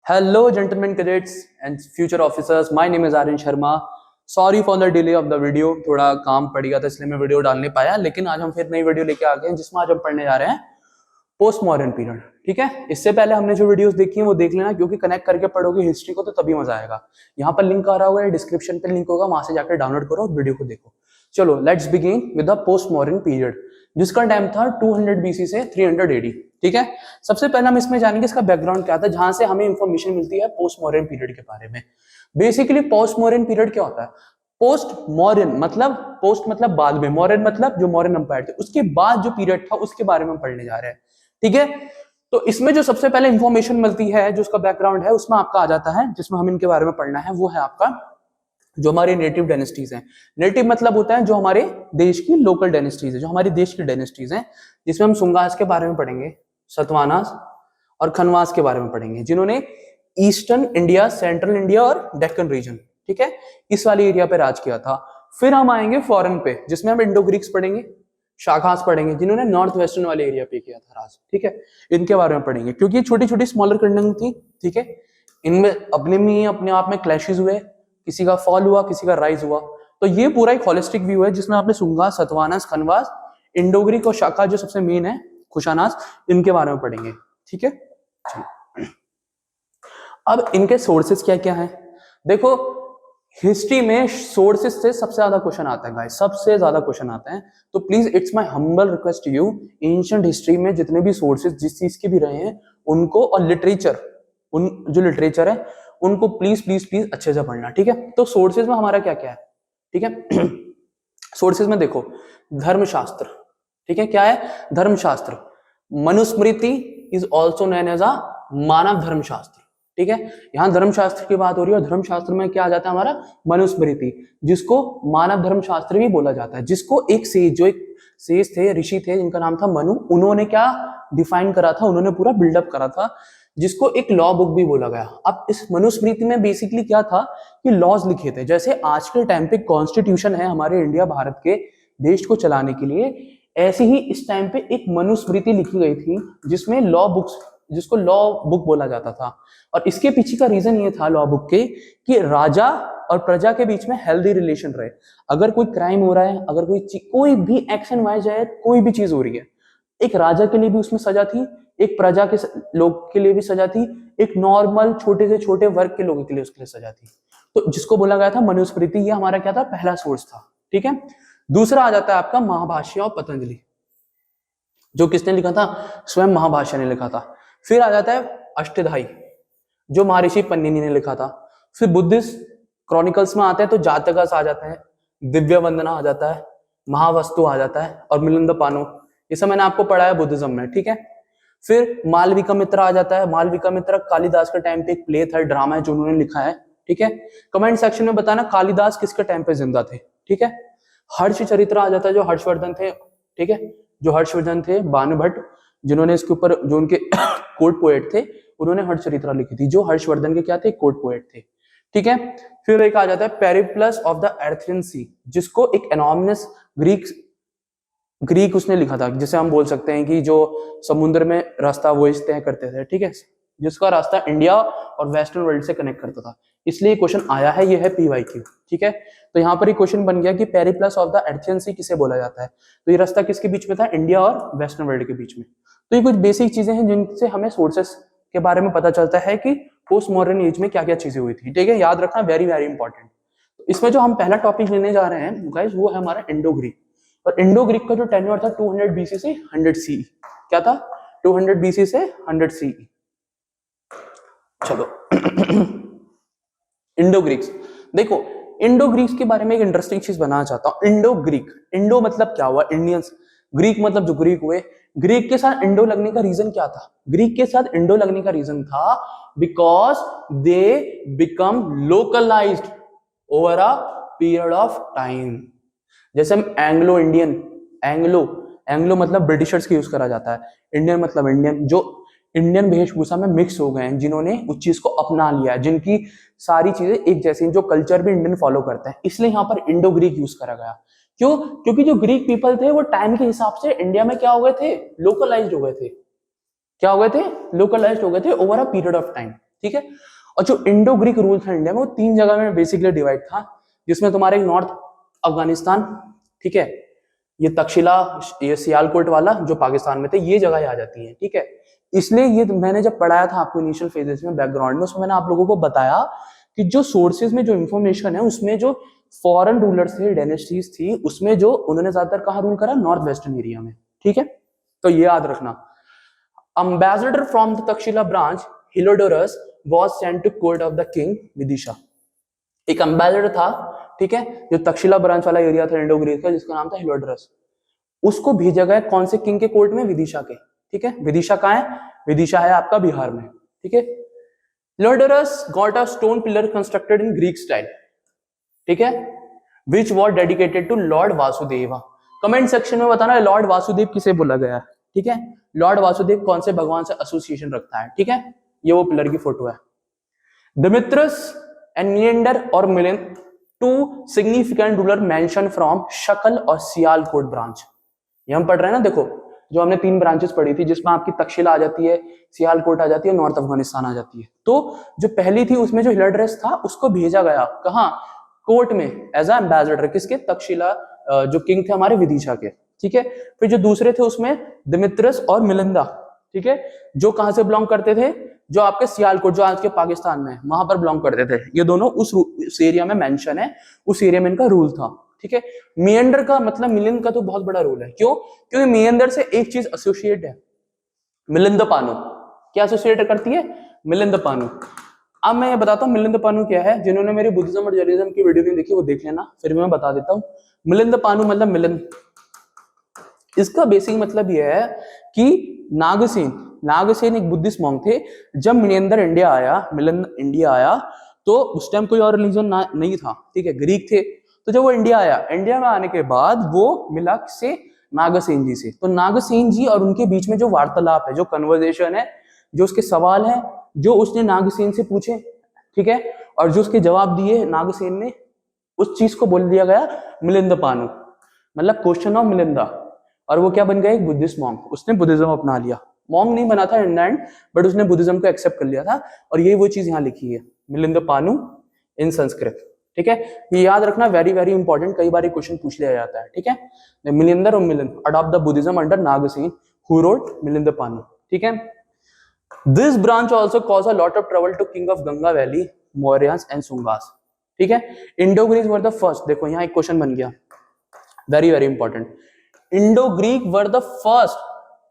Hello, gentlemen, cadets, and future officers. My name is Aryan Sharma. Sorry for the delay of the video, थोड़ा काम पड़ गया था इसलिए मैं वीडियो डाल नहीं पाया। लेकिन आज हम फिर नई वीडियो लेके आ गए हैं जिसमें आज हम पढ़ने जा रहे हैं पोस्ट मॉडर्न पीरियड। ठीक है, इससे पहले हमने जो वीडियोस देखी हैं वो देख लेना, क्योंकि कनेक्ट करके पढ़ोगे हिस्ट्री को तो तभी मजा आएगा। यहाँ पर लिंक आ रहा होगा, डिस्क्रिप्शन पे लिंक होगा, वहां से जाकर डाउनलोड करो और वीडियो को देखो। चलो let's begin with the post modern period, जिसका टाइम था 200 BC से 300 AD। ठीक है, सबसे पहले हम इसमें जानेंगे इसका बैकग्राउंड क्या था, जहां से हमें इंफॉर्मेशन मिलती है पोस्ट मॉडर्न पीरियड के बारे में। बेसिकली पोस्ट मॉडर्न पीरियड क्या होता है? पोस्ट मॉडर्न मतलब पोस्ट मतलब बाद में, मॉडर्न मतलब जो मॉडर्न एम्पायर थे उसके बाद जो पीरियड था उसके बारे में पढ़ने जा रहे हैं। ठीक है, तो इसमें जो सबसे पहले इंफॉर्मेशन मिलती है, जो उसका बैकग्राउंड है, उसमें आपका आ जाता है, जिसमें हम इनके बारे में पढ़ना है, वो है आपका जो हमारे नेटिव डायनेस्टीज हैं। नेटिव मतलब होता है जो हमारे देश की लोकल डायनेस्टीज है, जो हमारी देश की डायनेस्टीज हैं, जिसमें हम सुंगास के बारे में पढ़ेंगे, सतवानास और खनवास के बारे में पढ़ेंगे, जिन्होंने ईस्टर्न इंडिया, सेंट्रल इंडिया और डेक्कन रीजन, ठीक है, इस वाले एरिया पे राज किया था। फिर हम आएंगे फॉरेन पे, जिसमें हम इंडो ग्रीक्स पढ़ेंगे, शाखास पढ़ेंगे, जिन्होंने नॉर्थ वेस्टर्न वाले एरिया पे किया था राज। ठीक है, इनके बारे में पढ़ेंगे, क्योंकि छोटी छोटी स्मॉलर कंट्री थी। ठीक है, इनमें अपने में अपने आप में क्लैशेस हुए, किसी का फॉल हुआ, किसी का राइज हुआ। तो ये पूरा एक होलिस्टिक व्यू है, जिसमें आपने सुंगा, सतवानास, खनवास, इंडो ग्रीक और शाखा जो सबसे मेन है कुशानास, इनके बारे में पढ़ेंगे। ठीक है, अब इनके सोर्सेस क्या क्या है? देखो, हिस्ट्री में सोर्सेस से सबसे ज्यादा क्वेश्चन आता है गाइस, सबसे ज्यादा क्वेश्चन आते हैं। तो please it's my humble request to you, ancient history में जितने भी सोर्सेस जिस चीज के भी रहे हैं उनको, और लिटरेचर, उन जो लिटरेचर है उनको प्लीज प्लीज प्लीज अच्छे से पढ़ना। ठीक है, तो सोर्सेज में हमारा क्या क्या है? ठीक है, सोर्सेज में देखो, धर्मशास्त्र। ठीक है, क्या है? Dharmashastra. Manusmriti is also known as a Manava Dharmashastra. ठीक है, यहां धर्मशास्त्र की बात हो रही है, और धर्मशास्त्र में क्या आ जाता है हमारा? मनुस्मृति, जिसको मानव धर्मशास्त्र भी बोला जाता है, जिसको एक सेज, जो एक सेज थे, ऋषि थे, जिनका नाम था मनु, उन्होंने क्या डिफाइन करा था, उन्होंने पूरा बिल्डअप करा था, जिसको एक लॉ बुक भी बोला गया। अब इस मनुस्मृति में बेसिकली क्या था कि लॉज लिखे थे, जैसे आज के टाइम पे कॉन्स्टिट्यूशन है हमारे इंडिया भारत के देश को चलाने के लिए, ऐसे ही इस टाइम पे एक मनुस्मृति लिखी गई थी, जिसमें लॉ बुक्स, जिसको लॉ बुक बोला जाता था। और इसके पीछे का रीजन ये था लॉ बुक के, कि राजा और प्रजा के बीच में हेल्दी रिलेशन रहे। अगर कोई क्राइम हो रहा है, अगर कोई भी एक्शन वाइज है, कोई भी चीज हो रही है, एक राजा के लिए भी उसमें सजा थी, एक प्रजा के लोग के लिए भी सजा थी, एक नॉर्मल छोटे से छोटे वर्ग के लोगों के लिए उसके लिए सजा थी। तो जिसको बोला गया था मनुस्मृति, ये हमारा क्या था? पहला सोर्स था। ठीक है, दूसरा आ जाता है आपका महाभाष्य और पतंजलि, जो किसने लिखा था? स्वयं महाभाष्य ने लिखा था। फिर आ जाता है अष्टधाई, जो महर्षि पन्निनी ने लिखा था। फिर बुद्धिस्ट क्रॉनिकल्स में आते हैं तो जातकास आ जाता है, दिव्य वंदना आ जाता है, महावस्तु आ जाता है, और मिलिंद पानो, ये सब मैंने आपको पढ़ाया बुद्धिज्म में। ठीक है, फिर मालविका मित्र आ जाता है। मालविका मित्र कालिदास के टाइम पे एक प्ले था, ड्रामा है, जो उन्होंने लिखा है। ठीक है, कमेंट सेक्शन में बताना कालिदास किसके टाइम पे जिंदा थे। ठीक है, हर्ष चरित्र आ जाता है, जो हर्षवर्धन थे। ठीक है, जो हर्षवर्धन थे, बाणभट्ट, जिन्होंने इसके ऊपर, जो उनके कोर्ट पोएट थे, उन्होंने हर्षचरित्रा लिखी थी, जो हर्षवर्धन के क्या थे? कोर्ट पोएट थे। ठीक है, फिर एक आ जाता है पेरिप्लस ऑफ द एर्थियन सी, जिसको एक एनॉमिनस ग्रीक उसने लिखा था, जिसे हम बोल सकते हैं कि जो समुद्र में रास्ता वो इस तय करते थे। ठीक है, जिसका रास्ता इंडिया और वेस्टर्न वर्ल्ड से कनेक्ट करता था, इसलिए क्वेश्चन आया है, ये है PYQ। ठीक है, तो यहाँ पर एक क्वेश्चन बन गया कि पेरिप्लस ऑफ द एर्थियन सी किसे बोला जाता है? तो ये रास्ता किसके बीच में था? इंडिया और वेस्टर्न वर्ल्ड के बीच में। तो ये कुछ बेसिक चीजें हैं जिनसे हमें सोर्सेस के बारे में पता चलता है कि पोस्ट मॉडर्न एज में क्या क्या चीजें हुई थी। ठीक है, याद रखना, वेरी वेरी इंपॉर्टेंट। तो इसमें जो हम पहला टॉपिक लेने जा रहे हैं गाइस, वो है हमारा इंडो ग्रीक। और इंडो ग्रीक का जो टेन्योर था 200 BC से 100 CE। क्या था? 200 BC से 100 CE। चलो इंडो ग्रीक्स देखो, इंडो ग्रीक्स के बारे में एक इंटरेस्टिंग चीज बनाना चाहता हूं। इंडो ग्रीक, इंडो मतलब क्या हुआ? इंडियंस, ग्रीक मतलब जो ग्रीक हुए। ग्रीक के साथ इंडो लगने का रीजन क्या था? ग्रीक के साथ इंडो लगने का रीजन था because they become localised over a period of time. जैसे हम एंग्लो इंडियन, एंग्लो मतलब ब्रिटिशर्स की यूज करा जाता है, इंडियन मतलब इंडियन, जो इंडियन वेशभूषा में मिक्स हो गए हैं, जिन्होंने उस चीज को अपना लिया है, जिनकी सारी चीजें एक जैसी, जो कल्चर भी इंडियन फॉलो करते हैं, इसलिए यहाँ पर इंडो ग्रीक यूज करा गया। क्यों? क्योंकि जो ग्रीक पीपल थे वो टाइम के हिसाब से इंडिया में क्या हो गए थे? लोकलाइज्ड हो गए थे। क्या हो गए थे? लोकलाइज्ड हो गए थे over a period of time. ठीक है। और जो इंडो ग्रीक रूल था इंडिया में वो 3 जगह में बेसिकली डिवाइड था, जिसमें तुम्हारे नॉर्थ अफगानिस्तान, ठीक है, ये तक्षशिला, ये सियालकोट वाला जो पाकिस्तान में थे, ये जगह आ जाती है, ठीक है। इसलिए ये मैंने जब पढ़ाया था आपको इनिशियल फेजेस में बैकग्राउंड में, उसमें मैंने आप लोगों को बताया कि जो सोर्सेज में जो इंफॉर्मेशन है उसमें जो फॉरेन रूलर्स थे, डायनेस्टीज थी, उसमें जो उन्होंने ज्यादातर कहाँ रूल करा, नॉर्थ वेस्टर्न एरिया में, ठीक है। तो ये याद रखना। Ambassador from the Taxila branch Heliodorus was sent to court of the king Vidisha. एक एम्बेसडर था, ठीक है, जो तक्षशिला ब्रांच वाला एरिया था इंडो ग्रीक का, जिसका नाम था हिलोडोरस, उसको भेजा गया कौन से किंग के कोर्ट में, विदिशा के, ठीक है। विदिशा कहाँ है, विदिशा है आपका बिहार में, ठीक है। Heliodorus got a stone pillar constructed in Greek style, ठीक है, which was dedicated to Lord Vasudeva. Comment section में बताना लॉर्ड वासुदेव किसे बोला गया, ठीक है। लॉर्ड वासुदेव कौन से भगवान से एसोसिएशन रखता है, ठीक है। ये वो पिलर की फोटो है। दिमित्रस एंड मिलिंडर और Milind, two significant ruler mention from Shakal और सियालकोट ब्रांच। ये हम पढ़ रहे हैं ना, देखो जो हमने 3 ब्रांचेस पढ़ी थी, जिसमें आपकी तक्षशिला आ जाती है, सियालकोट आ जाती है, नॉर्थ अफगानिस्तान आ जाती है। तो जो पहली थी उसमें जो हिलोडोरस था उसको भेजा गया कहाँ, कोर्ट में एज अ एम्बेसडर, किसके, तक्षशिला जो किंग थे हमारे विदिशा के, ठीक है। फिर जो दूसरे थे उसमें दिमित्रस और मिलिंदा, ठीक है, जो कहां से बिलोंग करते थे, जो आपके सियालकोट जो आज के पाकिस्तान में वहां पर बिलोंग करते थे। ये दोनों उस एरिया में मेंशन है, उस एरिया में इनका रूल था, ठीक है। मियंडर का मतलब मिलिंद का तो बहुत बड़ा रोल है, क्यों, क्योंकि मियंडर से एक चीज एसोसिएट है, मिलिंद पानु, क्या एसोसिएट करती है, मिलिंद पानु। अब मैं ये बताता हूँ मिलिंद पानु क्या है, जिन्होंने मेरी बुद्धिज्म और जैनिज्म की वीडियो नहीं देखी वो देख लेना, फिर मैं बता देता हूँ। मिलिंद पानु मतलब मिलिंद, इसका बेसिक मतलब यह है कि नागसेन, नागसेन एक बुद्धिस्ट मॉन्क थे। जब मिलिंदर इंडिया आया, मिलिंद इंडिया आया, तो उस टाइम कोई और रिलीजन नहीं था, ठीक है, ग्रीक थे। तो जब वो इंडिया आया, इंडिया में आने के बाद वो मिला से नागसेन जी से। तो नागसेन जी और उनके बीच में जो वार्तालाप है, जो कन्वर्सेशन है, जो उसके सवाल है, जो उसने नागसेन से पूछे, ठीक है, और जो उसके जवाब दिए नागसेन ने, उस चीज को बोल दिया गया मिलिंद पानु, मतलब क्वेश्चन ऑफ मिलिंदा। और वो क्या बन गया, एक बुद्धिस्ट मॉन्क, उसने बुद्धिज्म अपना लिया। मॉन्क नहीं बना था इन द एंड, बट उसने बुद्धिज्म को एक्सेप्ट कर लिया था। और यही वो चीज यहाँ लिखी है, मिलिंद पानु इन संस्कृत, ठीक है। ये याद रखना, वेरी वेरी इंपॉर्टेंट, कई बार क्वेश्चन पूछ लिया जाता है, ठीक है। मिलिंदर और Milinda adopt the Buddhism under Nagasena who wrote Milinda Panha, ठीक है। This branch also cause a lot of trouble to king of Ganga valley, Mauryans and Sungas, ठीक है। Indo Greek were the first, देखो यहाँ एक क्वेश्चन बन गया, very very important. Indo Greek were the first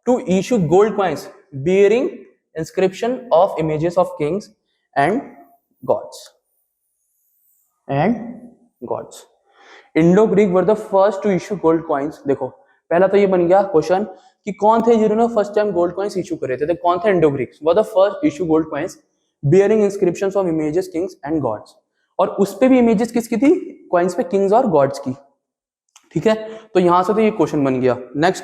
to issue gold coins bearing inscription of images of kings and gods Indo Greek were the first to issue gold coins. देखो पहला तो ये बन गया क्वेश्चन कि कौन थे जिन्होंने first time gold coins issue करे थे, तो कौन थे, Indo Greeks were the first issue gold coins bearing inscriptions of images kings and gods. और उस पे भी इमेजेस किसकी थी, कॉइन्स पे किंग्स और गॉड्स की, ठीक है। तो यहां से तो ये क्वेश्चन बन गया। Next,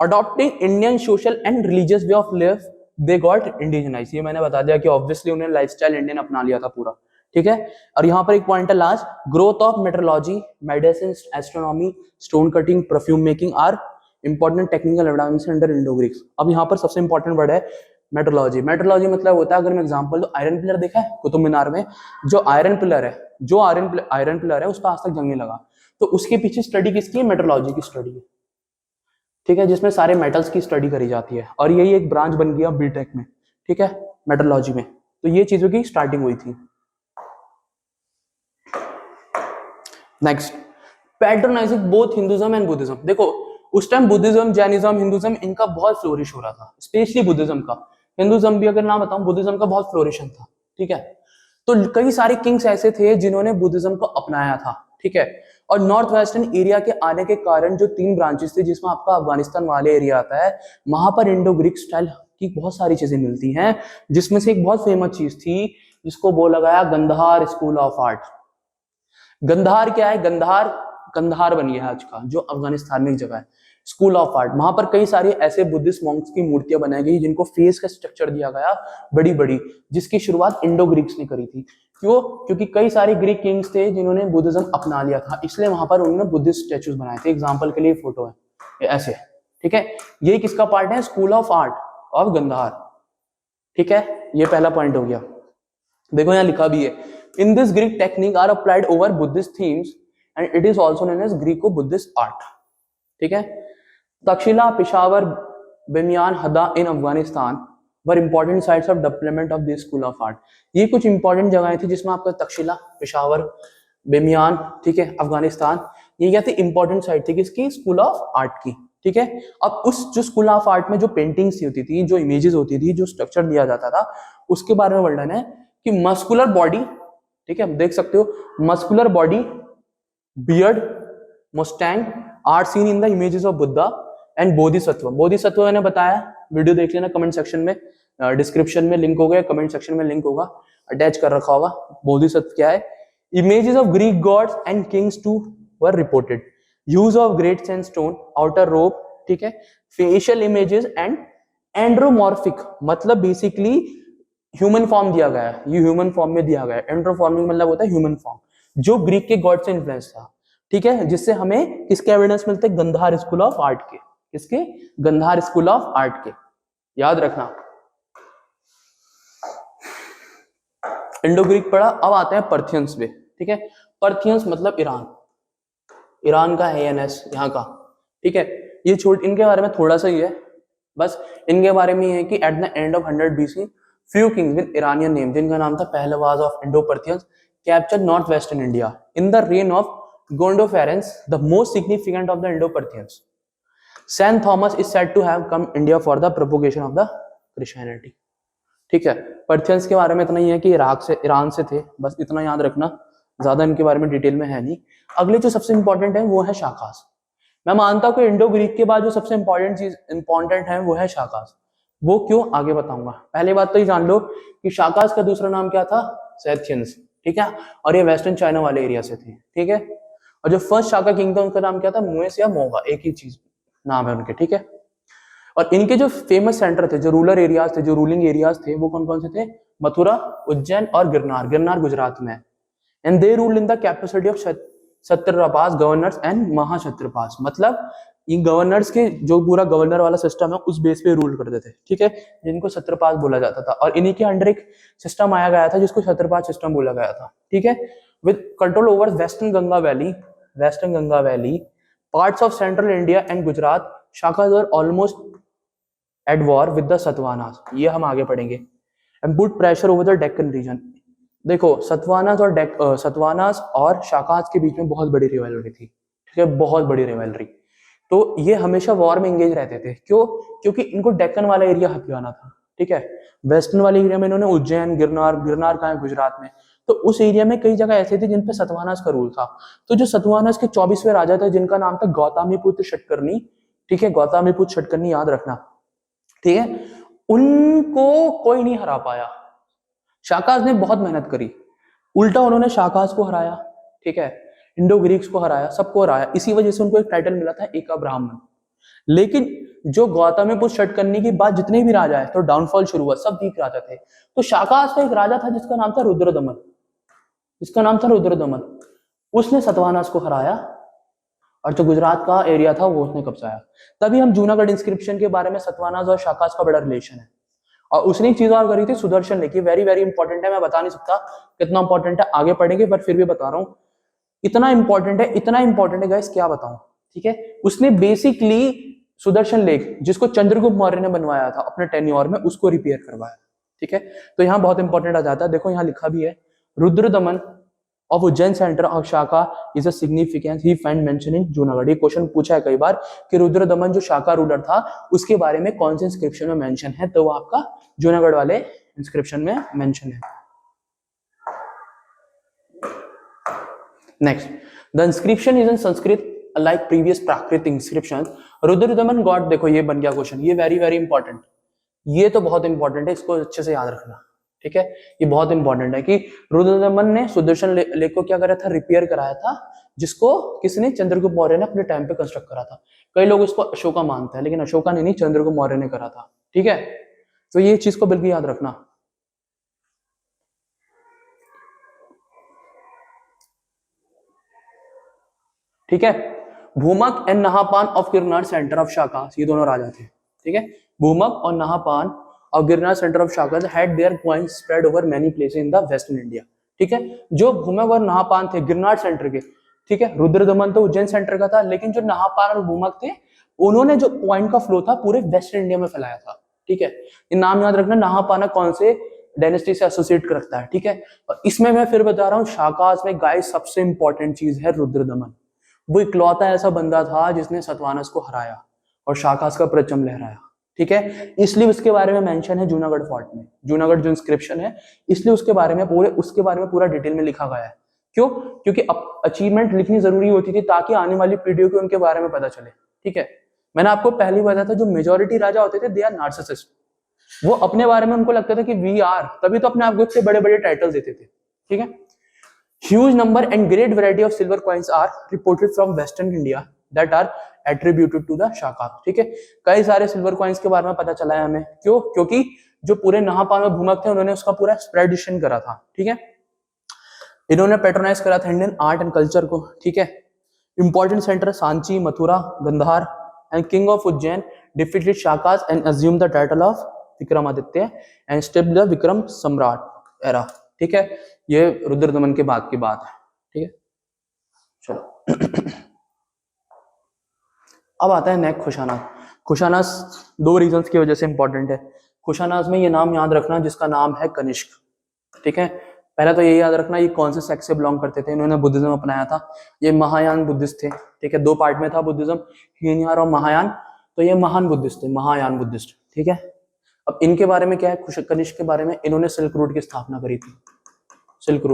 adopting Indian social and religious way of life they got indigenise. ये मैंने बता दिया कि ऑब्वियसली उन्हें लाइफस्टाइल इंडियन अपना लिया था पूरा, ठीक है। और यहाँ पर एक पॉइंट है last, growth of metrology, medicine, astronomy, stone cutting, perfume making are important technical advance under Indo Greeks. अब यहाँ पर सबसे इंपॉर्टेंट वर्ड है मेट्रोलॉजी। मेट्रोलॉजी मतलब होता है, अगर मैं एग्जांपल दो, आयरन पिलर देखा है कुतुब मीनार में, जो आयरन पिलर है, जो आयरन पिलर है उस पर आज तक जंग नहीं लगा, तो उसके पीछे स्टडी किसकी है, मेट्रोलॉजी की स्टडी है, ठीक है, जिसमें सारे मेटल्स की स्टडी करी जाती है। और यही एक ब्रांच बन गया बीटेक में, ठीक है, मेटलॉजी में। तो ये चीजों की स्टार्टिंग हुई थी। Next, patronising both Hinduism and Buddhism. देखो उस टाइम बुद्धिज्म, जैनिज्म, हिंदुइज्म इनका बहुत फ्लोरिश हो रहा था, स्पेशली बुद्धिज्म का। हिंदुइज्म भी अगर ना बताऊं, बुद्धिज्म का बहुत फ्लोरिशन था, ठीक है। तो कई सारे किंग्स ऐसे थे जिन्होंने बुद्धिज्म को अपनाया था, ठीक है। और नॉर्थ वेस्टर्न एरिया के आने के कारण जो 3 ब्रांचेस थे, जिसमें आपका अफगानिस्तान वाले एरिया आता है, वहां पर इंडो ग्रीक स्टाइल की बहुत सारी चीजें मिलती हैं, जिसमें से एक बहुत फेमस चीज थी जिसको बोला गया Gandhara school of art. Gandhara क्या है, कंधार बन गया है आज का, जो अफगानिस्तान में एक जगह है, स्कूल ऑफ आर्ट। वहां पर कई सारे ऐसे बुद्धिस्ट मॉन्क्स की मूर्तियां बनाई गई जिनको फेस का स्ट्रक्चर दिया गया बड़ी बड़ी, जिसकी शुरुआत इंडो ग्रीक्स ने करी थी। क्यों, क्योंकि कई सारे ग्रीक किंग्स थे जिन्होंने बुद्धिज्म अपना लिया था, इसलिए वहां पर उन्होंने बुद्धिस्ट स्टैचूज बनाए थे। एग्जाम्पल के लिए फोटो है ऐसे, ठीक है। ये किसका पार्ट है, school of art of Gandhara, ठीक है। ये पहला पॉइंट हो गया। देखो यहाँ लिखा भी है, in this Greek technique are applied over Buddhist themes and it is also known as Greco Buddhist art. ठीक है, Taxila, Peshawar, Bamiyan, Hadda in Afghanistan were important sites of development of this school of art. ये कुछ इंपॉर्टेंट जगहें थी जिसमें आपका तक्षशिला, पिशावर, बेमियान, ठीक है, अफगानिस्तान, ये क्या थी, इंपॉर्टेंट साइट थी किसकी, स्कूल ऑफ आर्ट की। ठीक है, अब उस जो स्कूल ऑफ आर्ट में जो पेंटिंग्स होती थी, जो इमेजेस होती थी, जो स्ट्रक्चर दिया जाता था, उसके बारे में वर्णन है कि मस्कुलर बॉडी, ठीक है, देख सकते हो, muscular body, beard, mustang are seen in the images of Buddha and Bodhisattva. Bodhisattva मैंने बताया, वीडियो देख लेना, कमेंट सेक्शन में, डिस्क्रिप्शन में लिंक होगा, कमेंट सेक्शन में लिंक होगा, अटैच कर रखा होगा। बोधिसत्व क्या है, images of Greek gods and kings to were reported, use of great sandstone, outer rope, ठीक है, फेशियल इमेजेस एंड एंड्रोमॉर्फिक, मतलब बेसिकली ह्यूमन फॉर्म दिया गया है, ये ह्यूमन फॉर्म में दिया गया है। एंड्रोफॉर्मिंग मतलब होता है ह्यूमन फॉर्म, जो ग्रीक के गॉड से इन्फ्लुएंस था। ठीक है, जिससे हमें किसके एविडेंस मिलते हैं, गंधार स्कूल ऑफ आर्ट के, किसके, गंधार स्कूल ऑफ आर्ट के, याद रखना। इंडो ग्रीक पढ़ा, अब आते हैं पर्थियंस पे। ठीक है, पर्थियंस मतलब ईरान, ईरान का है एनएस यहाँ का। ठीक है, ये छोड़, इनके बारे में थोड़ा सा ही है, बस इनके बारे में ये है कि eight the end of 100 BC few kings with Iranian name, जिनका नाम था Pahlavas of Indo Parthians, captured north western India in the reign of Gondopharans, the most significant of the Indo-Parthians. Saint Thomas is said to have come India for the propagation of the Christianity. ठीक है, पर्थियंस के बारे में इतना ही है कि Iraq से, Iran से थे, बस इतना याद रखना, ज्यादा इनके बारे में डिटेल में है नहीं। अगले जो सबसे इंपॉर्टेंट है वो है शाकास। मैं मानता हूं कि इंडो ग्रीक के बाद जो सबसे इंपॉर्टेंट चीज इंपॉर्टेंट है वो है शाकास। वो क्यों, आगे बताऊंगा। पहले बात तो ये जान लो कि शाकास का दूसरा नाम क्या था, सैथियंस। ठीक है, और ये वेस्टर्न चाइना वाले एरिया से थे। ठीक है, और जो फर्स्ट शाका किंग था उनका नाम क्या था, मुएस या मोगा, एक ही चीज नाम है उनके। ठीक है, और इनके जो फेमस सेंटर थे, जो रूरल एरियाज थे, जो रूलिंग एरियाज थे, वो कौन कौन से थे, मथुरा, उज्जैन और गिरनार। गिरनार गुजरात में। And they ruled in the capacity of Kshatrapas, governors and Mahakshatrapas, मतलब इन गवर्नर्स के जो पूरा गवर्नर वाला सिस्टम है उस बेस पे रूल करते थे। ठीक है, जिनको क्षत्रपास बोला जाता था, और इन्हीं के अंडर एक सिस्टम आया गया था जिसको क्षत्रपास सिस्टम बोला गया था। ठीक है, with control over western Ganga valley, parts of central India and Gujarat. Shakas were almost at war with the Satavahanas, ये हम आगे पढ़ेंगे। And put pressure over the Deccan region. देखो, सतवानास और शाकास के बीच में बहुत बड़ी रिवाइलरी थी। ठीक है, बहुत बड़ी रिवाइलरी। तो ये हमेशा वॉर में एंगेज रहते थे। क्यों, क्योंकि इनको डेक्कन वाला एरिया हथियाना था। ठीक है, वेस्टर्न वाले एरिया में इन्होंने उज्जैन, गिरनार कहाँ है, गुजरात में, तो उस एरिया में कई जगह ऐसे थे जिन पे सतवानास का रूल था। तो जो सतवानास के 24वें राजा थे, जिनका नाम था गौतमीपुत्र षटकर्णी, ठीक है, गौतमीपुत्र षटकर्णी याद रखना। ठीक है, उनको कोई नहीं हरा पाया। शाकास ने बहुत मेहनत करी, उल्टा उन्होंने शाकास को हराया। ठीक है, इंडो ग्रीक्स को हराया, सबको हराया। इसी वजह से उनको एक टाइटल मिला था एका ब्राह्मण। लेकिन जो गौतमीपुत्र षटकर्णी के बाद जितने भी राजा है, तो डाउनफॉल शुरू हुआ, सब वीक राजा थे। तो शाकास का एक राजा था जिसका नाम था रुद्रदमन, उसने सतवानास को हराया, और जो गुजरात का एरिया था वो उसने कब्जाया। तभी हम जूनागढ़ इंस्क्रिप्शन के बारे में सतवानास और शाकास का बड़ा रिलेशन है। और उसने एक चीज और करी थी, सुदर्शन लेके, वेरी वेरी इंपॉर्टेंट है, मैं बता नहीं सकता कितना इंपॉर्टेंट है, आगे पढ़ेंगे, पर फिर भी बता रहा हूँ, इतना इंपॉर्टेंट है गाइस, क्या बताऊं। ठीक है, उसने बेसिकली सुदर्शन लेक, जिसको चंद्रगुप्त मौर्य ने बनवाया था अपने टेन्योर में, उसको रिपेयर करवाया। ठीक है, तो यहाँ बहुत इंपॉर्टेंट आ जाता है। देखो यहाँ लिखा भी है, Rudradaman of Ujjain centre of Shaka is a significance he find mention in Junagadh. ये क्वेश्चन पूछा है कई बार कि रुद्रदमन जो शाका रूलर था उसके बारे में कौन से इंस्क्रिप्शन में मेंशन है, तो वो आपका जूनागढ़ वाले इंस्क्रिप्शन में मेंशन है। Next, the inscription is in Sanskrit like previous Prakrit inscription. Rudradaman God, देखो ये बन गया क्वेश्चन, ये वेरी वेरी इंपॉर्टेंट, ये तो बहुत इंपॉर्टेंट है, इसको अच्छे से याद रखना। ठीक है, ये बहुत इंपॉर्टेंट है कि रुद्रदमन ने सुदर्शन लेक को क्या करा था, रिपेयर कराया था, जिसको किसने, चंद्रगुप्त मौर्य ने अपने टाइम पे कंस्ट्रक्ट करा था। कई लोग इसको अशोका मानते हैं, लेकिन अशोका ने नहीं, चंद्रगुप्त मौर्य ने करा था। ठीक है, तो ये चीज को बिल्कुल याद रखना। ठीक है, Bhumaka and Nahapana of Girnar centre of Shaka, ये दोनों राजा थे। ठीक है, भूमक और नहापान और Girnar centre of Shakas had there coins spread over many places in the western India. ठीक है, जो भूमक और नाहपान थे गिरनार सेंटर के, ठीक है, रुद्रदमन तो उज्जैन सेंटर का था, लेकिन जो नाहपान और भूमक थे उन्होंने जो क्वाइन का फ्लो था पूरे वेस्टर्न इंडिया में फैलाया था। ठीक है, ये नाम याद रखना, नाहपाना कौन से डायनेस्टी से एसोसिएट रखता है। ठीक है, और इसमें मैं फिर बता रहा हूँ शाकाज में गाइस सबसे इंपॉर्टेंट चीज है रुद्रदमन। वो इकलौता ऐसा बंदा था जिसने सतवानस को हराया और शाकाज का परचम लहराया। ठीक है, इसलिए उसके बारे में मेंशन है जूनागढ़ फोर्ट में, जूनागढ़ जो इंस्क्रिप्शन है, इसलिए उसके बारे में पूरा डिटेल में लिखा गया है। क्यों? क्योंकि अचीवमेंट लिखनी जरूरी होती थी ताकि आने वाली पीढ़ियों को उनके बारे में पता चले। ठीक है, मैंने आपको पहले बताया था जो मेजोरिटी राजा होते थे दे आर नार्सिसिस्ट। वो अपने बारे में उनको लगता था कि वी आर, तभी तो अपने आप को इतने बड़े बड़े टाइटल देते थे। ठीक है, huge number and great variety of silver coins are reported from western India that are attributed to the Shaka. ठीक है, कई सारे सिल्वर कॉइन्स के बारे में पता चला है हमें। क्यों? क्योंकि जो पूरे नाहपान में भूमक थे उन्होंने उसका पूरा स्प्रेडिशन करा था। ठीक है, इन्होंने पेट्रोनाइज करा था इंडियन आर्ट एंड कल्चर को। ठीक है, important centre Sanchi, Mathura, Gandhara and king of Ujjain defeated Shakas and assume the title of Vikramaditya and step the Vikram Samrat era. ठीक है, ये रुद्रदमन के बाद की बात है। ठीक है, चलो अब आता है नेक्स्ट खुशानास। खुशानास दो रीजंस की वजह से इंपॉर्टेंट है। खुशानास में ये नाम याद रखना जिसका नाम है कनिष्क। ठीक है, पहले तो ये याद रखना ये कौन से सेक्ट से बिलोंग करते थे, इन्होंने बुद्धिज्म अपनाया था। ये महायान बुद्धिस्ट थे। ठीक है, दो पार्ट में था बुद्धिज्म, हीनयान और महायान। तो ये महान बुद्धिस्ट थे, महायान बुद्धिस्ट। ठीक है, अब इनके बारे में क्या है, कनिष्क के बारे में, इन्होंने सिल्क रूट की स्थापना करी थी। सिल्क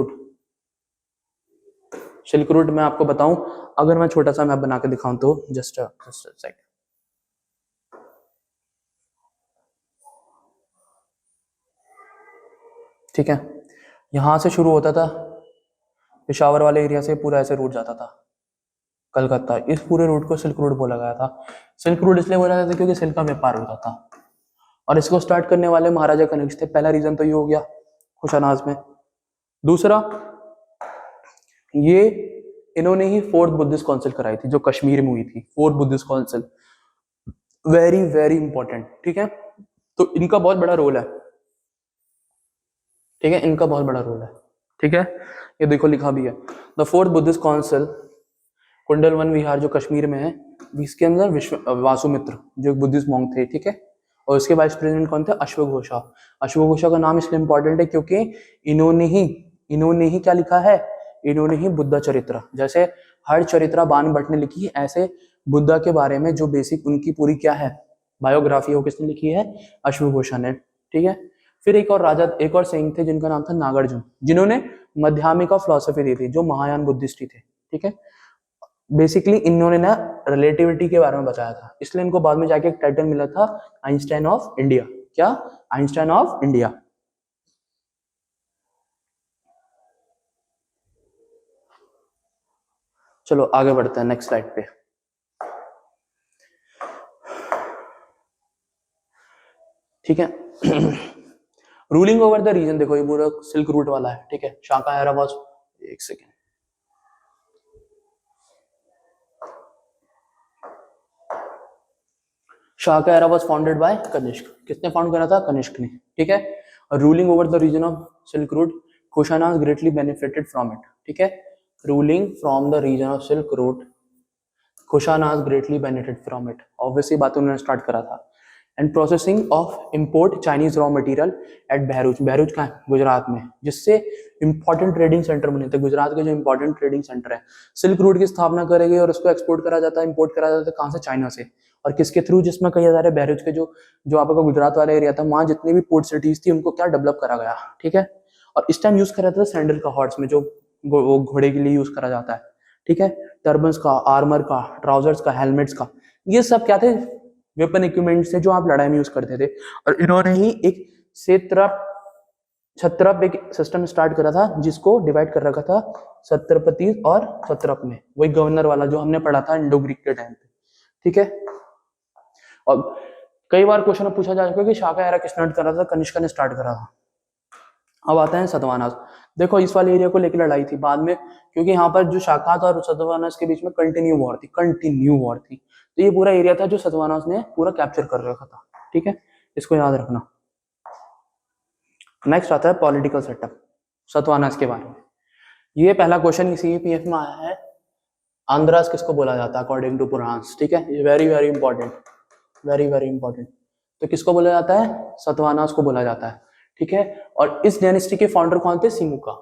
रूट मैं आपको बताऊं, अगर मैं छोटा सा मैप बना के दिखाऊं तो जस्ट सेकंड। ठीक है, यहां से शुरू होता था, पेशावर वाले एरिया से पूरा ऐसे रूट जाता था कलकत्ता। इस पूरे रूट को सिल्क रूट बोला गया था। सिल्क रूट इसलिए बोला जाता था क्योंकि सिल्क का व्यापार होता था, और इसको स्टार्ट करने वाले महाराजा कनिष्क थे। पहला रीजन तो ये हो गया खुशानाज में। दूसरा, ये इन्होंने ही फोर्थ बुद्धिस्ट काउंसिल कराई थी जो कश्मीर में हुई थी, fourth Buddhist council, very very important. ठीक है, तो इनका बहुत बड़ा रोल है। ठीक है, इनका बहुत बड़ा रोल है। ठीक है, ये देखो लिखा भी है, the fourth Buddhist council Kundalvana Vihara जो कश्मीर में है, इसके अंदर वासुमित्र जो एक बुद्धिस्ट मॉन्क थे। ठीक है, और उसके वाइस प्रेसिडेंट कौन थे, अश्वघोषा। अश्वघोषा का नाम इसलिए इंपॉर्टेंट है क्योंकि इन्होंने ही क्या लिखा है, इन्होंने ही बुद्धा चरित्र, जैसे हर चरित्रा बाण भट्ट ने लिखी है, ऐसे बुद्धा के बारे में जो बेसिक उनकी पूरी क्या है बायोग्राफी, वो किसने लिखी है, अश्वघोषा ने। ठीक है, फिर एक और सेइंट थे जिनका नाम था नागार्जुन, जिन्होंने मध्यामिका फिलॉसफी दी थी, जो महायान बुद्धिस्ट थे। ठीक है, बेसिकली इन्होंने ना रिलेटिविटी के बारे में बताया था, इसलिए इनको बाद में जाके एक टाइटल मिला था आइंस्टाइन ऑफ इंडिया। क्या? Einstein of India. चलो आगे बढ़ते हैं नेक्स्ट स्लाइड पे। ठीक है, रूलिंग ओवर द रीजन, देखो ये पूरा सिल्क रूट वाला है। ठीक है, शाका एरा वाज, एक second, Shaka era was founded by Kanishka. किसने फाउंड करा था? कनिष्क ने। ठीक है, ruling over the region of silk route, Kushanas greatly benefited from it. ठीक है, ruling from the region of silk route, Kushanas greatly benefited from it. Obviously बात उन्होंने स्टार्ट करा था। And processing of import Chinese raw material at Bharuch, Bharuch का गुजरात में, जिससे important trading centre बने थे। गुजरात के जो इंपॉर्टेंट ट्रेडिंग सेंटर है, सिल्क रूट की स्थापना करेंगे और उसको एक्सपोर्ट करा जाता है, इंपोर्ट करा जाता है कहाँ से? चाइना से। और किसके थ्रू? जिसमें कई सारे बहरूच के जो आपका गुजरात वाला एरिया था, वहां जितनी भी पोर्ट सिटीज थी उनको क्या डेवलप करा गया। ठीक है, और इस टाइम यूज करा जाता था सैंडल का, हॉर्स में जो वो घोड़े के लिए यूज करा जाता है। ठीक है, टर्बन्स का, आर्मर का, ट्राउजर्स का, हेलमेट्स का, ये सब क्या थे? वेपन इक्विपमेंट से जो आप लड़ाई में यूज करते थे। और इन्होंने ही एक छत्रप एक सिस्टम स्टार्ट करा था जिसको डिवाइड कर रखा था छत्रपति और छत्रप में, वही गवर्नर वाला जो हमने पढ़ा था इंडो ग्रीक के टाइम पे। ठीक है, और कई बार क्वेश्चन पूछा जा चुका है कि शाका एरा किसने स्टार्ट करा था? कनिष्क ने स्टार्ट करा था। अब आता है सतवाहनास। देखो इस वाले एरिया को लेकर लड़ाई थी बाद में, क्योंकि यहाँ पर जो शाका था और सतवाहनास के बीच में कंटिन्यू वॉर थी। तो ये पूरा एरिया था जो सतवाहनास ने पूरा कैप्चर कर रखा था। ठीक है, इसको याद रखना। नेक्स्ट आता है पॉलिटिकल सेटअप, सतवानास के बारे में। ये पहला क्वेश्चन सीपीएफ में आया है। आंध्रास किसको बोला जाता है अकॉर्डिंग टू पुराणास, ठीक है, ये very very important, very very important. तो किसको बोला जाता है, सतवानास को बोला जाता है, ठीक है। और इस डायनेस्टी के फाउंडर कौन थे, सिमुका,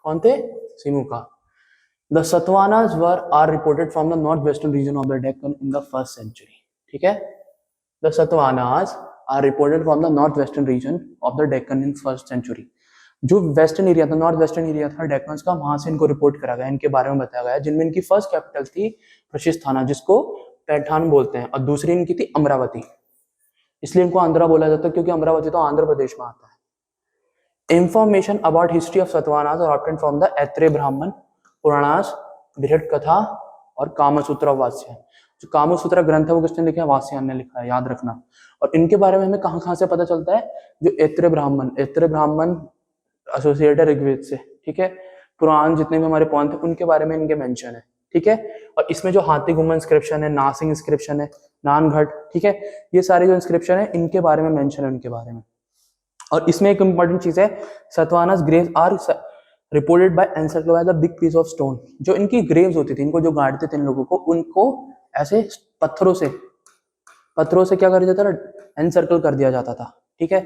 कौन थे, Simuka. The Satavahanas were are reported from the north western region of the Deccan in the first century, ठीक है। The Satavahanas are reported from the north western region of the Deccan in first century. जो वेस्टर्न एरिया था, north western area था डेक्कन का, वहां से इनको report करा गया, इनके बारे में बताया गया, जिनमें इनकी फर्स्ट कैपिटल थी प्रशिस्थाना, जिसको पैठान बोलते हैं, और दूसरी इनकी थी अमरावती। इसलिए इनको आंध्रा बोला जाता है क्योंकि अमरावती तो आंध्र प्रदेश में आता है। Information about history of Satavahanas are obtained from the Aitareya Brahmana, Puranas, बृहत कथा और कामसूत्र वास्य। जो कामसूत्र ग्रंथ है वो किसने लिखा है, वास्यायन ने लिखा है, याद रखना। और इनके बारे में हमें कहाँ कहाँ से पता चलता है, जो ऐत्रेय ब्राह्मण, ऐत्रेय ब्राह्मण एसोसिएटेड ऋग्वेद से, ठीक है। पुराण जितने भी हमारे पॉइंट थे उनके बारे में इनके मेंशन है, ठीक है। और इसमें जो हाथी गुम्बद इंस्क्रिप्शन है, नासिंग इंस्क्रिप्शन है, नानघट, ठीक है, ये सारे जो इंस्क्रिप्शन है इनके बारे में मेंशन है, उनके बारे में। और इसमें एक इंपॉर्टेंट चीज है, Satavahanas graves are reported by encircled by the big piece of stone. जो इनकी ग्रेव्स होती थी, इनको जो गाड़ते थे इन लोगों को, उनको ऐसे पत्थरों से क्या कर दिया था, एनसर्कल कर दिया जाता था, ठीक है।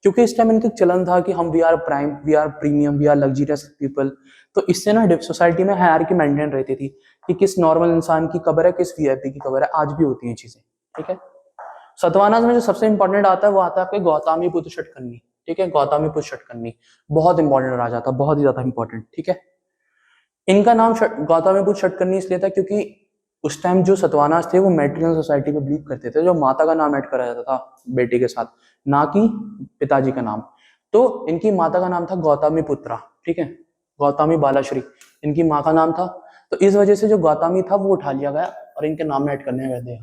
क्योंकि इस टाइम इनका चलन था कि हम we are prime, we are premium, we are luxurious people. तो इससे ना सोसाइटी में हायरार्की मेंटेन रहती थी कि किस नॉर्मल इंसान की कब्र है, किस वीआईपी की कब्र है। आज भी होती है चीजें, ठीक है। सतवानास में जो सबसे इंपॉर्टेंट आता है वो आता है आपके गौतमीपुत्र षटकर्णी, ठीक है। गौतमीपुत्र षटकर्णी बहुत इंपॉर्टेंट राजा था, बहुत ही ज्यादा इंपॉर्टेंट, ठीक है। इनका नाम गौतमीपुत्र षटकर्णी इसलिए था क्योंकि उस टाइम जो सतवानास थे वो मैट्रियन सोसाइटी में बिलीव करते थे, जो माता का नाम ऐड करा जाता था बेटी के साथ, ना कि पिताजी का नाम। तो इनकी माता का नाम था गौतमीपुत्रा, ठीक है, गौतमी बालाश्री इनकी माँ का नाम था। तो इस वजह से जो गौतमी था वो उठा लिया गया और इनके नाम में ऐड करने गए थे।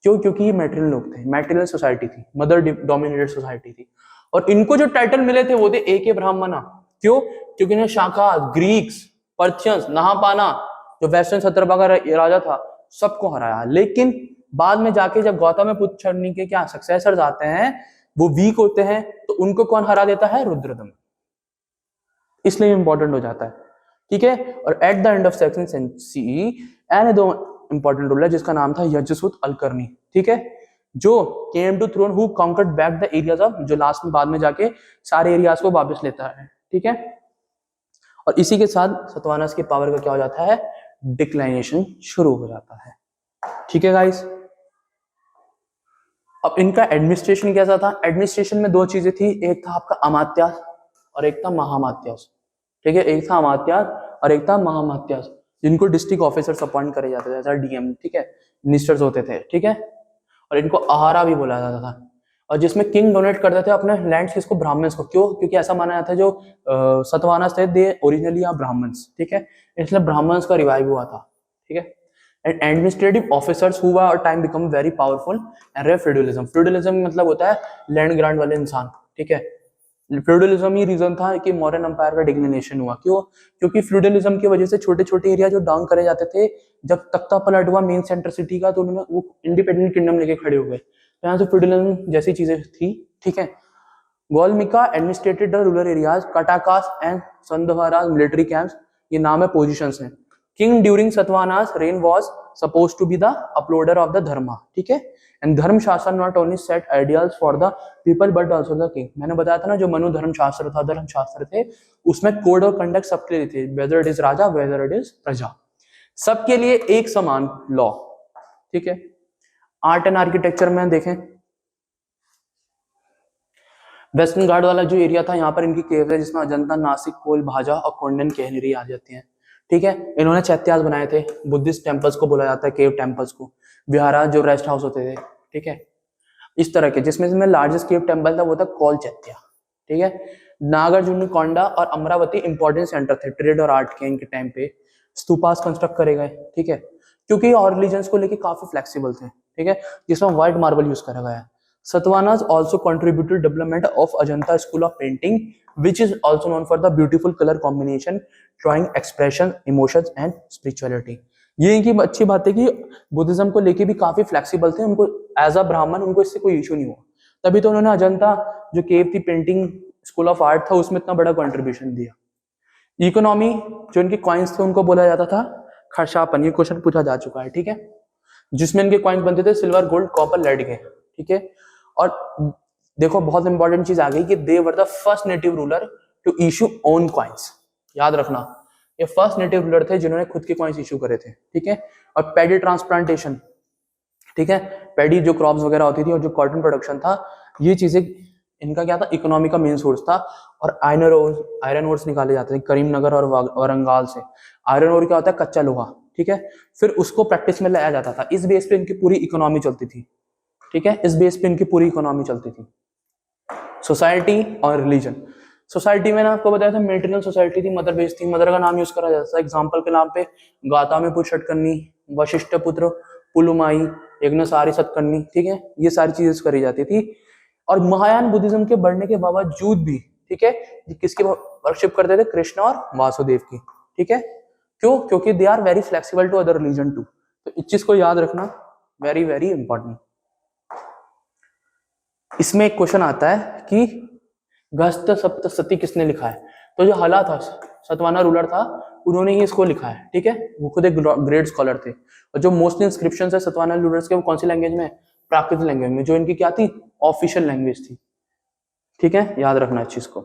क्यों, क्योंकि ये मैट्रियल लोग थे, मैट्रियल सोसाइटी थी, मदर डोमिनेटेड सोसाइटी थी। और इनको जो टाइटल मिले थे वो थे एके ब्राह्मणा। क्यों, क्योंकि इन्हें शाका, ग्रीक्स, पर्शियंस, नहापाना, जो वेस्टर्न सत्रपा का राजा था, सबको हराया। लेकिन बाद में जाके जब गौतमीपुत्र षटकर्णी के क्या सक्सेसर्स आते हैं, वो वीक होते हैं, तो उनको कौन हरा देता है, रुद्रदमन। इसलिए इंपॉर्टेंट हो जाता है, ठीक है। और at the end of second century and दो इंपॉर्टेंट रूलर जिसका नाम था यजुसूत अलकर्णी, ठीक है, जो came to throne who conquered back the areas of, जो लास्ट में बाद में जाके सारे एरियाज को वापस लेता है, ठीक है। और इसी के साथ सतवानास की पावर का क्या हो जाता है, डिक्लाइनेशन शुरू हो जाता है, ठीक है गाइस। अब इनका एडमिनिस्ट्रेशन कैसा था, एडमिनिस्ट्रेशन में दो चीजें थी, एक था आपका अमात्यास और एक था महामात्यास, ठीक है। एक था अमात्यास और एक था महामात्यास, जिनको डिस्ट्रिक्ट ऑफिसर्स अपॉइंट करे जाते थे, जैसा डीएम, ठीक है, मिनिस्टर्स होते थे, ठीक है। और इनको आहारा भी बोला जाता था। और जिसमें किंग डोनेट करते थे अपने लैंड्स किसको, ब्राह्मण्स को। क्यों, क्योंकि ऐसा माना जाता है जो सतवानास थे दे ओरिजिनली आर ब्राह्मण्स, ठीक है, इसलिए ब्राह्मण्स का रिवाइव हुआ था, ठीक है। And administrative officers who were time become very powerful and रे फ्यूडलिज्म। फ्यूडलिज्म मतलब होता है लैंड ग्रांट वाले इंसान, ठीक है। फ्यूडलिज्म ही रीजन था कि मॉडर्न एम्पायर का डिक्लिनेशन हुआ। क्यों, क्योंकि फ्यूडलिज्म की वजह से छोटे छोटे एरिया जो डाउन करे जाते थे, जब तख्ता पलट हुआ मेन सेंटर सिटी का, तो उन्होंने वो इंडिपेंडेंट किंगडम लेके खड़े हुए। तो यहाँ से फ्यूडलिज्म जैसी चीजें थी, ठीक है। Gaulmika administrated the rural areas, Kataka and Skandhavara military camps, ये नाम है पोजीशंस हैं। King during Satavahanas reign was suppose to be the upholder of the dharma, ठीक है। And Dharmashastra not only set ideals for the people but also the king. मैंने बताया था ना, जो मनु धर्म शास्त्र था, धर्म शास्त्र थे, उसमें कोड और कंडक्ट सबके लिए थे, whether it is Raja, whether it is प्रजा, सबके लिए एक समान लॉ, ठीक है। आर्ट एंड आर्किटेक्चर में देखें, वेस्टर्न घाट वाला जो एरिया था, यहाँ पर इनकी केव है, जिसमें अजंता, नासिक, कोल, भाजा और कोंडन कहनेरी आ जाती हैं, ठीक है। इन्होंने चैत्यास बनाए थे, बुद्धिस्ट टेम्पल्स को बोला जाता है, केव टेम्पल्स को, विहारा जो रेस्ट हाउस होते थे, ठीक है, इस तरह के। जिसमें लार्जेस्ट केव टेम्पल था वो था कौल चैत्या, ठीक है। नागार्जुन कोंडा और अमरावती इंपॉर्टेंट सेंटर थे ट्रेड और आर्ट के इनके टाइम पे। स्तूपास कंस्ट्रक्ट करे गए, ठीक है, क्योंकि और रिलीजन्स को लेके काफी फ्लेक्सिबल थे, ठीक है, जिसमें व्हाइट मार्बल यूज करा गया है। Satavahanas also contributed development of Ajanta school of painting, which is also known for the beautiful color combination, drawing expression, emotions and spirituality. ये इनकी अच्छी बात है कि बुद्धिज्म को लेके भी काफी फ्लेक्सिबल थे, उनको एज अ ब्राह्मण उनको इससे कोई इशू नहीं हुआ। तभी तो उन्होंने अजंता जो केव थी पेंटिंग स्कूल ऑफ आर्ट था, उसमें इतना बड़ा कंट्रीब्यूशन दिया। इकोनॉमी, जो इनके कॉइन्स थे उनको बोला जाता था खर्चापन, ये क्वेश्चन पूछा जा चुका है, ठीक है, जिसमें इनके कॉइन्स बनते थे सिल्वर, गोल्ड, कॉपर, लेड के, ठीक है। और देखो बहुत इंपॉर्टेंट चीज आ गई कि they were the first native ruler to issue own coins, याद रखना, ये फर्स्ट नेटिव रूलर थे जिन्होंने खुद के कॉइन्स इशू करे थे, ठीक है। और पैडी ट्रांसप्लांटेशन, ठीक है, पैडी जो क्रॉप्स वगैरह होती थी और जो कॉटन प्रोडक्शन था, ये चीजें इनका क्या था, इकोनॉमी का मेन सोर्स था। और आयरन ओर्स निकाले जाते थे करीमनगर और वारंगाल से। आयरन ओर क्या होता है, कच्चा लोहा, ठीक है, फिर उसको प्रैक्टिस में लाया जाता था, इस बेस पे इनकी पूरी इकोनॉमी चलती थी, ठीक है, इस बेस पे इनकी पूरी इकोनॉमी चलती थी। सोसाइटी और रिलीजन, सोसाइटी में ना आपको बताया था मेटेरियल सोसाइटी थी, मदर बेस थी, मदर का नाम यूज करा जाता था एग्जाम्पल के नाम पे, गाता में पुत्र षटकर्णी, वशिष्ठ पुत्र पुलुमाई, यज्ञसारी सतकर्णी, ठीक है, ये सारी चीजें करी जाती थी। और महायान बुद्धिज्म के बढ़ने के बावजूद भी, ठीक है, किसकी वर्शिप करते थे, कृष्ण और वासुदेव की, ठीक है, क्यों, क्योंकि they are very flexible to other religion too, तो इस चीज को याद रखना, वेरी वेरी इंपॉर्टेंट। इसमें एक क्वेश्चन आता है कि गस्त सप्तशती किसने लिखा है, तो जो हला था, सतवाना रूलर था, उन्होंने ही इसको लिखा है, ठीक है, वो खुद एक ग्रेट स्कॉलर थे। और जो मोस्टली इंस्क्रिप्शंस है सतवाना रूलर्स के, वो कौन सी लैंग्वेज में, प्राकृत लैंग्वेज में, जो इनकी क्या थी, ऑफिशियल लैंग्वेज थी, ठीक है, याद रखना इस चीज को।